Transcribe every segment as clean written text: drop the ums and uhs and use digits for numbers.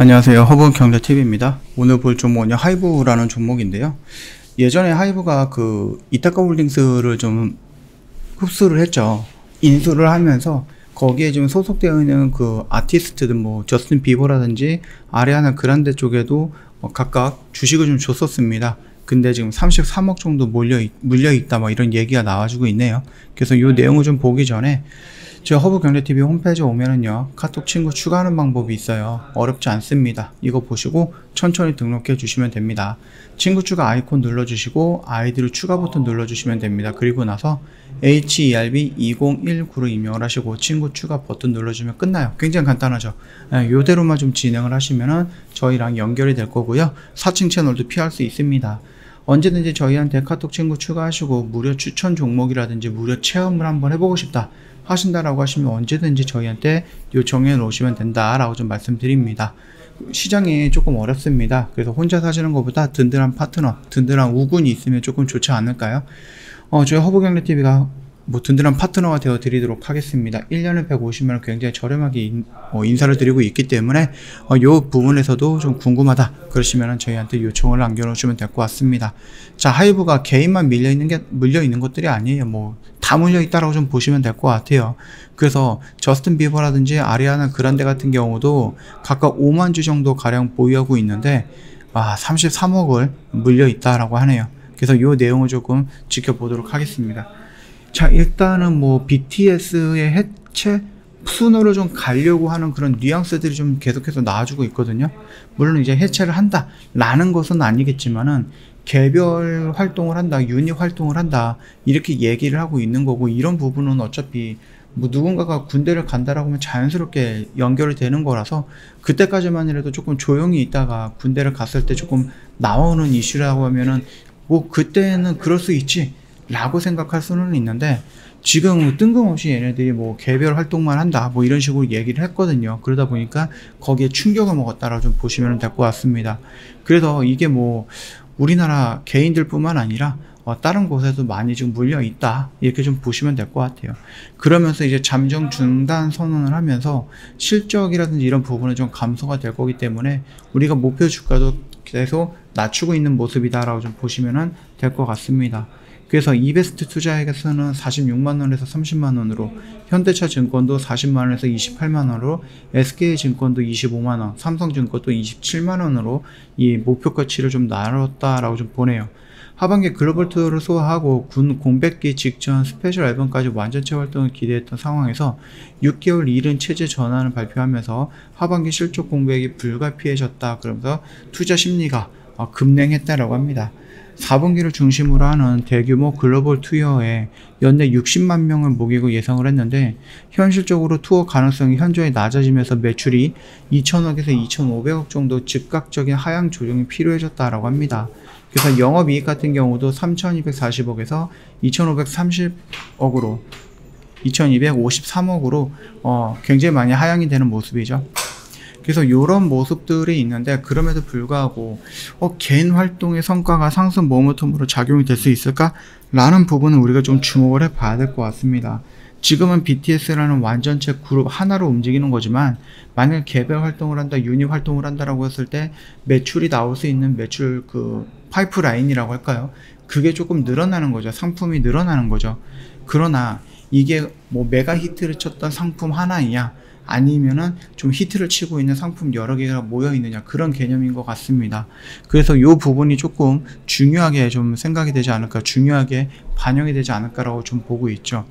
안녕하세요. 허브경제TV입니다. 오늘 볼 종목은 하이브라는 종목인데요. 예전에 하이브가 그 이타카 홀딩스를 좀 흡수를 했죠. 인수를 하면서 거기에 좀 소속되어 있는 그 아티스트들 뭐 저스틴 비버라든지 아리아나 그란데 쪽에도 각각 주식을 좀 줬었습니다. 근데 지금 33억 정도 물려있다 뭐 이런 얘기가 나와주고 있네요. 그래서 이 내용을 좀 보기 전에 저 허브경제TV 홈페이지에 오면은요 카톡 친구 추가하는 방법이 있어요. 어렵지 않습니다. 이거 보시고 천천히 등록해 주시면 됩니다. 친구 추가 아이콘 눌러주시고 아이디를 추가 버튼 눌러주시면 됩니다. 그리고 나서 HERB2019로 입력을 하시고 친구 추가 버튼 눌러주면 끝나요. 굉장히 간단하죠. 요대로만 좀 진행을 하시면은 저희랑 연결이 될 거고요. 사칭 채널도 피할 수 있습니다. 언제든지 저희한테 카톡 친구 추가하시고 무료 추천 종목이라든지 무료 체험을 한번 해보고 싶다 하신다라고 하시면 언제든지 저희한테 요청해 놓으시면 된다라고 좀 말씀드립니다. 시장이 조금 어렵습니다. 그래서 혼자 사시는 것보다 든든한 파트너, 든든한 우군이 있으면 조금 좋지 않을까요? 저희 허브경제TV가 뭐 든든한 파트너가 되어 드리도록 하겠습니다. 1년에 150만원 굉장히 저렴하게 인사를 드리고 있기 때문에 이 부분에서도 좀 궁금하다 그러시면 저희한테 요청을 남겨놓으시면 될 것 같습니다. 자, 하이브가 개인만 물려있는 것들이 아니에요. 뭐 다 물려있다라고 좀 보시면 될 것 같아요. 그래서 저스틴 비버라든지 아리아나 그란데 같은 경우도 각각 5만 주 정도 가량 보유하고 있는데 33억을 물려있다라고 하네요. 그래서 이 내용을 조금 지켜보도록 하겠습니다. 자, 일단은 뭐 BTS의 해체 순으로 좀 가려고 하는 그런 뉘앙스들이 좀 계속해서 나와주고 있거든요. 물론 이제 해체를 한다 라는 것은 아니겠지만은 개별 활동을 한다, 유닛 활동을 한다 이렇게 얘기를 하고 있는 거고, 이런 부분은 어차피 뭐 누군가가 군대를 간다라고 하면 자연스럽게 연결이 되는 거라서 그때까지만이라도 조금 조용히 있다가 군대를 갔을 때 조금 나오는 이슈라고 하면은 뭐 그때는 그럴 수 있지 라고 생각할 수는 있는데, 지금 뜬금없이 얘네들이 뭐 개별 활동만 한다 뭐 이런 식으로 얘기를 했거든요. 그러다 보니까 거기에 충격을 먹었다라고 좀 보시면 될 것 같습니다. 그래서 이게 뭐 우리나라 개인들 뿐만 아니라 다른 곳에도 많이 좀 물려 있다 이렇게 좀 보시면 될 것 같아요. 그러면서 이제 잠정 중단 선언을 하면서 실적이라든지 이런 부분은 좀 감소가 될 거기 때문에 우리가 목표 주가도 계속 낮추고 있는 모습이다 라고 좀 보시면 될 것 같습니다. 그래서 이베스트 투자액에서는 46만원에서 30만원으로, 현대차증권도 40만원에서 28만원으로, SK증권도 25만원, 삼성증권도 27만원으로 이 목표가치를 좀 나눴다라고 좀 보네요. 하반기 글로벌 투어를 소화하고 군 공백기 직전 스페셜 앨범까지 완전체 활동을 기대했던 상황에서 6개월 이른 체제 전환을 발표하면서 하반기 실적 공백이 불가피해졌다 그러면서 투자 심리가 급냉했다라고 합니다. 4분기를 중심으로 하는 대규모 글로벌 투어에 연내 60만 명을 모이고 예상을 했는데, 현실적으로 투어 가능성이 현저히 낮아지면서 매출이 2천억에서 2,500억 정도 즉각적인 하향 조정이 필요해졌다라고 합니다. 그래서 영업이익 같은 경우도 3,240억에서 2,530억으로 2,253억으로 굉장히 많이 하향이 되는 모습이죠. 그래서 이런 모습들이 있는데, 그럼에도 불구하고 개인 활동의 성과가 상승 모멘텀으로 작용이 될 수 있을까? 라는 부분은 우리가 좀 주목을 해봐야 될 것 같습니다. 지금은 BTS라는 완전체 그룹 하나로 움직이는 거지만, 만약 개별 활동을 한다, 유닛 활동을 한다라고 했을 때 매출이 나올 수 있는 매출 그 파이프라인이라고 할까요? 그게 조금 늘어나는 거죠. 상품이 늘어나는 거죠. 그러나 이게 뭐 메가 히트를 쳤던 상품 하나이냐, 아니면은 좀 히트를 치고 있는 상품 여러 개가 모여 있느냐, 그런 개념인 것 같습니다. 그래서 이 부분이 조금 중요하게 좀 생각이 되지 않을까, 중요하게 반영이 되지 않을까라고 좀 보고 있죠.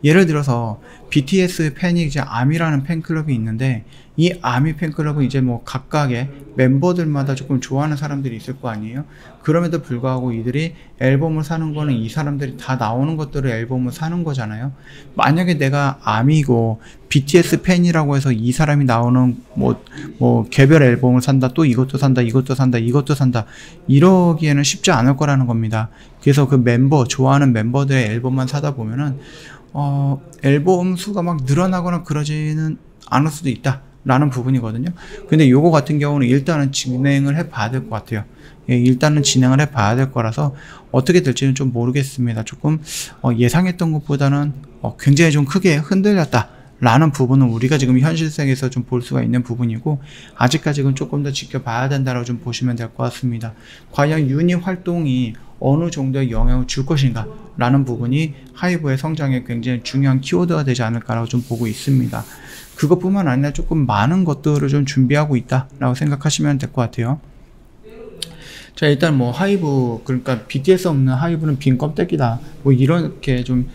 예를 들어서 BTS 팬이 이제 아미라는 팬클럽이 있는데, 이 아미 팬클럽은 이제 뭐 각각의 멤버들마다 조금 좋아하는 사람들이 있을 거 아니에요. 그럼에도 불구하고 이들이 앨범을 사는 거는 이 사람들이 다 나오는 것들을 앨범을 사는 거잖아요. 만약에 내가 아미고 BTS 팬이라고 해서 이 사람이 나오는 뭐 개별 앨범을 산다, 또 이것도 산다, 이것도 산다, 이것도 산다, 이러기에는 쉽지 않을 거라는 겁니다. 그래서 그 좋아하는 멤버들의 앨범만 사다 보면은 앨범 수가 막 늘어나거나 그러지는 않을 수도 있다 라는 부분이거든요. 근데 요거 같은 경우는 일단은 진행을 해 봐야 될 것 같아요. 일단은 진행을 해 봐야 될 거라서 어떻게 될지는 좀 모르겠습니다. 조금 예상했던 것보다는 굉장히 좀 크게 흔들렸다 라는 부분은 우리가 지금 현실성에서 좀 볼 수가 있는 부분이고, 아직까지는 조금 더 지켜봐야 된다고 좀 보시면 될 것 같습니다. 과연 유닛 활동이 어느 정도의 영향을 줄 것인가 라는 부분이 하이브의 성장에 굉장히 중요한 키워드가 되지 않을까라고 좀 보고 있습니다. 그것뿐만 아니라 조금 많은 것들을 좀 준비하고 있다라고 생각하시면 될 것 같아요. 자, 일단 뭐 하이브, 그러니까 BTS 없는 하이브는 빈 껍데기다, 뭐 이렇게 좀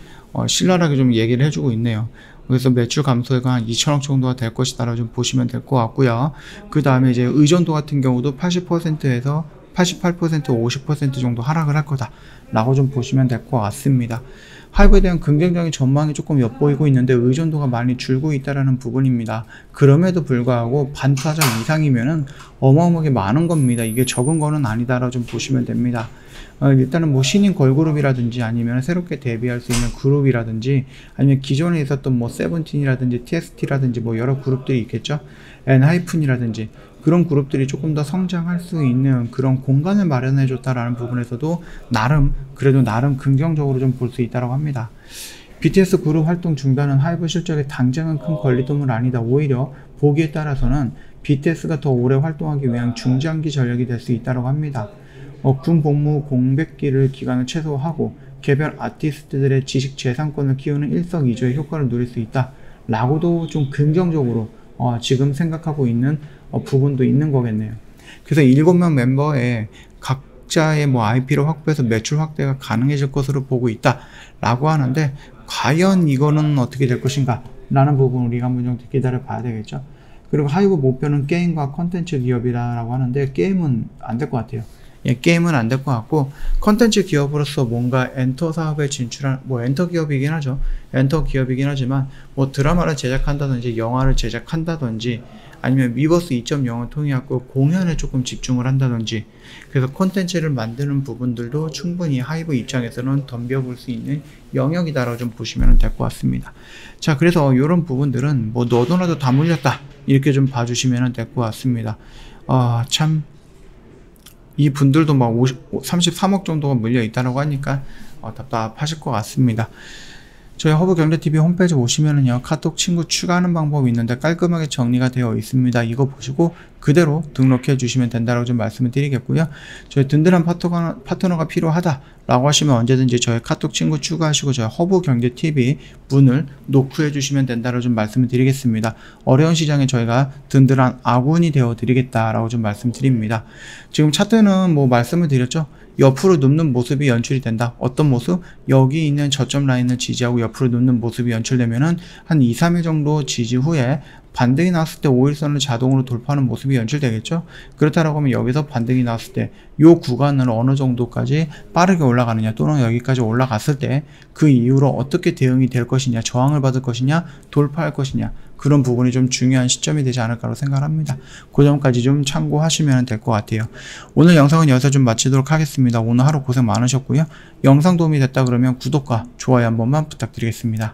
신랄하게 좀 얘기를 해주고 있네요. 그래서 매출 감소액은 한 2천억 정도가 될 것이다라고 좀 보시면 될 것 같고요. 그 다음에 이제 의존도 같은 경우도 80%에서 88%, 50% 정도 하락을 할 거다 라고 좀 보시면 될 것 같습니다. 하이브에 대한 긍정적인 전망이 조금 엿보이고 있는데 의존도가 많이 줄고 있다는 부분입니다. 그럼에도 불구하고 반타자 이상이면은 어마어마하게 많은 겁니다. 이게 적은 거는 아니다라고 좀 보시면 됩니다. 일단은 뭐 신인 걸그룹이라든지 아니면 새롭게 데뷔할 수 있는 그룹이라든지 아니면 기존에 있었던 뭐 세븐틴이라든지 TXT라든지 뭐 여러 그룹들이 있겠죠. 엔하이픈이라든지 그런 그룹들이 조금 더 성장할 수 있는 그런 공간을 마련해 줬다라는 부분에서도 그래도 나름 긍정적으로 좀 볼 수 있다고 합니다. BTS 그룹 활동 중단은 하이브 실적에 당장은 큰 권리금은 아니다. 오히려 보기에 따라서는 BTS가 더 오래 활동하기 위한 중장기 전략이 될 수 있다고 합니다. 군 복무 공백기를 기간을 최소화하고 개별 아티스트들의 지식 재산권을 키우는 일석이조의 효과를 누릴 수 있다 라고도 좀 긍정적으로 지금 생각하고 있는 부분도 있는 거겠네요. 그래서 7명 멤버의 각자의 뭐 IP를 확보해서 매출 확대가 가능해질 것으로 보고 있다 라고 하는데, 과연 이거는 어떻게 될 것인가 라는 부분 우리가 한번 좀 기다려 봐야 되겠죠. 그리고 하이브 목표는 게임과 컨텐츠 기업이라고 하는데, 게임은 안 될 것 같아요. 게임은 안 될 것 같고, 컨텐츠 기업으로서 뭔가 엔터 사업에 진출한, 뭐 엔터 기업이긴 하죠. 엔터 기업이긴 하지만 뭐 드라마를 제작한다든지 영화를 제작한다든지 아니면 미버스 2.0을 통해 갖고 공연에 조금 집중을 한다든지, 그래서 콘텐츠를 만드는 부분들도 충분히 하이브 입장에서는 덤벼볼 수 있는 영역이다라고 좀 보시면 될 것 같습니다. 자, 그래서 이런 부분들은 뭐 너도나도 다 물렸다 이렇게 좀 봐주시면 될 것 같습니다. 참 이 분들도 막 33억 정도가 물려 있다고 하니까 답답하실 것 같습니다. 저희 허브경제TV 홈페이지 오시면은요, 카톡 친구 추가하는 방법이 있는데 깔끔하게 정리가 되어 있습니다. 이거 보시고 그대로 등록해 주시면 된다고 좀 말씀을 드리겠고요. 저희 든든한 파트너가 필요하다라고 하시면 언제든지 저희 카톡 친구 추가하시고 저희 허브경제TV 문을 노크해 주시면 된다고 좀 말씀을 드리겠습니다. 어려운 시장에 저희가 든든한 아군이 되어 드리겠다라고 좀 말씀드립니다. 지금 차트는 뭐 말씀을 드렸죠. 옆으로 눕는 모습이 연출이 된다. 어떤 모습? 여기 있는 저점 라인을 지지하고 옆으로 눕는 모습이 연출되면은 한 2, 3일 정도 지지 후에 반등이 나왔을 때 5일선을 자동으로 돌파하는 모습이 연출되겠죠. 그렇다라고 하면 여기서 반등이 나왔을 때 이 구간을 어느 정도까지 빠르게 올라가느냐, 또는 여기까지 올라갔을 때 그 이후로 어떻게 대응이 될 것이냐, 저항을 받을 것이냐, 돌파할 것이냐, 그런 부분이 좀 중요한 시점이 되지 않을까로 생각합니다. 그 점까지 좀 참고하시면 될 것 같아요. 오늘 영상은 여기서 좀 마치도록 하겠습니다. 오늘 하루 고생 많으셨고요. 영상 도움이 됐다 그러면 구독과 좋아요 한 번만 부탁드리겠습니다.